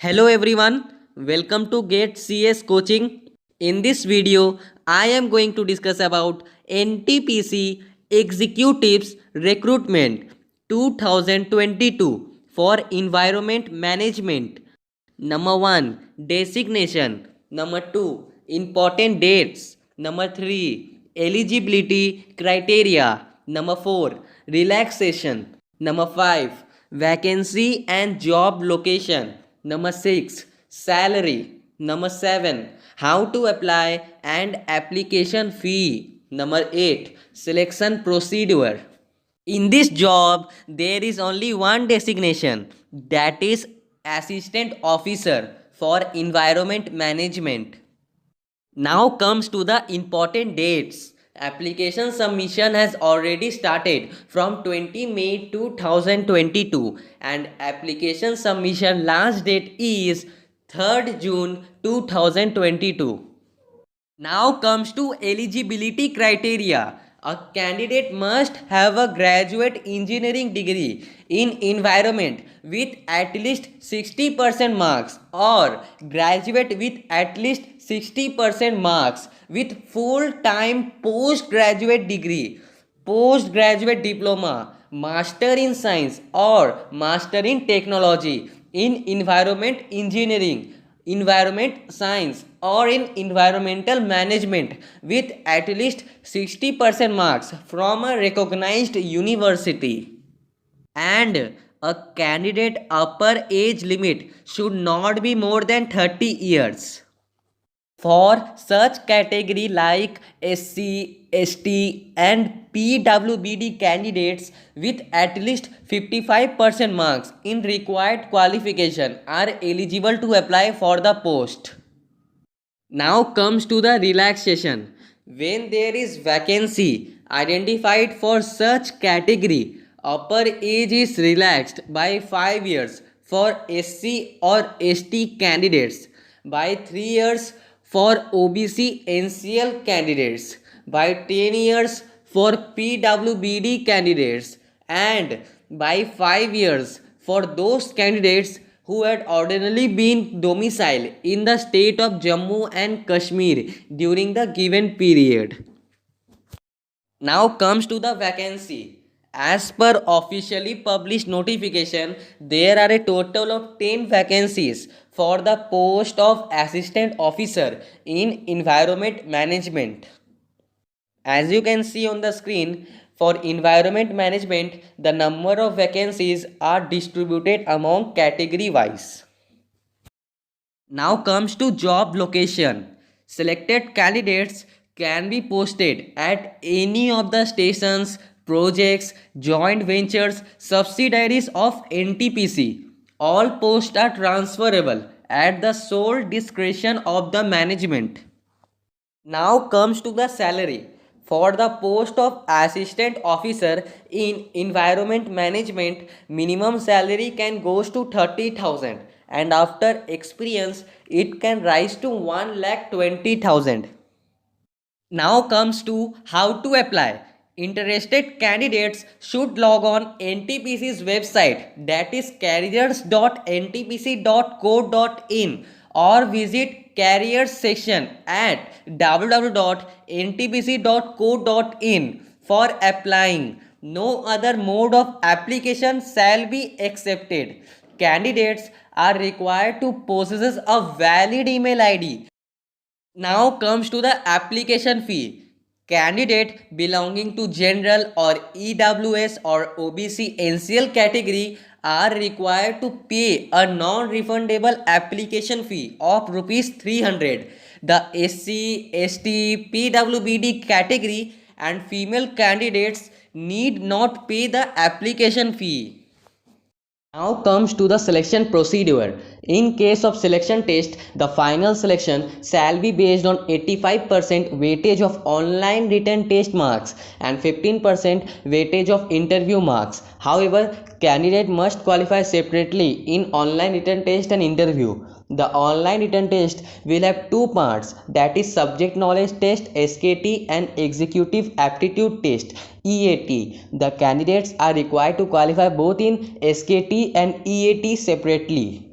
Hello everyone, welcome to Get CS Coaching. In this video, I am going to discuss about NTPC Executives Recruitment 2022 for Environment Management. Number 1, Designation. Number 2, Important Dates. Number 3, Eligibility Criteria. Number 4, Relaxation. Number 5, Vacancy and Job Location. Number 6, Salary. Number 7, How to apply and application fee. Number 8, Selection procedure. In this job, there is only one designation, that is Assistant Officer for Environment Management. Now comes to the important dates. Application submission has already started from 20 May 2022 and application submission last date is 3rd June 2022. Now comes to eligibility criteria. A candidate must have a graduate engineering degree in environment with at least 60% marks or graduate with at least 60% marks with full-time postgraduate degree, postgraduate diploma, master in science or master in technology in environment engineering, environment science or in environmental management with at least 60% marks from a recognized university. And a candidate upper age limit should not be more than 30 years. For such category like SC, ST and PWBD candidates with at least 55% marks in required qualification are eligible to apply for the post. Now comes to the relaxation. When there is vacancy identified for such category, upper age is relaxed by 5 years for SC or ST candidates, by 3 years for OBC NCL candidates, by 10 years for PWBD candidates, and by 5 years for those candidates who had ordinarily been domiciled in the state of Jammu and Kashmir during the given period. Now comes to the vacancy. As per officially published notification, there are a total of 10 vacancies for the post of Assistant Officer in Environment Management. As you can see on the screen, for environment management, the number of vacancies are distributed among category wise. Now comes to job location. Selected candidates can be posted at any of the stations, projects, joint ventures, subsidiaries of NTPC. All posts are transferable at the sole discretion of the management. Now comes to the salary. For the post of assistant officer in environment management, minimum salary can goes to 30,000 and after experience it can rise to 1,20,000. Now comes to how to apply. Interested candidates should log on NTPC's website, that is careers.ntpc.co.in, or visit careers section at www.ntpc.co.in for applying. No other mode of application shall be accepted. Candidates are required to possess a valid email ID. Now comes to the application fee. Candidate belonging to general or EWS or OBC NCL category are required to pay a non-refundable application fee of rupees 300. The SC, ST, PWBD category and female candidates need not pay the application fee. Now comes to the selection procedure. In case of selection test, the final selection shall be based on 85% weightage of online written test marks and 15% weightage of interview marks. However, candidate must qualify separately in online written test and interview. The online written test will have two parts, that is subject knowledge test SKT and executive aptitude test EAT. The candidates are required to qualify both in SKT and EAT separately.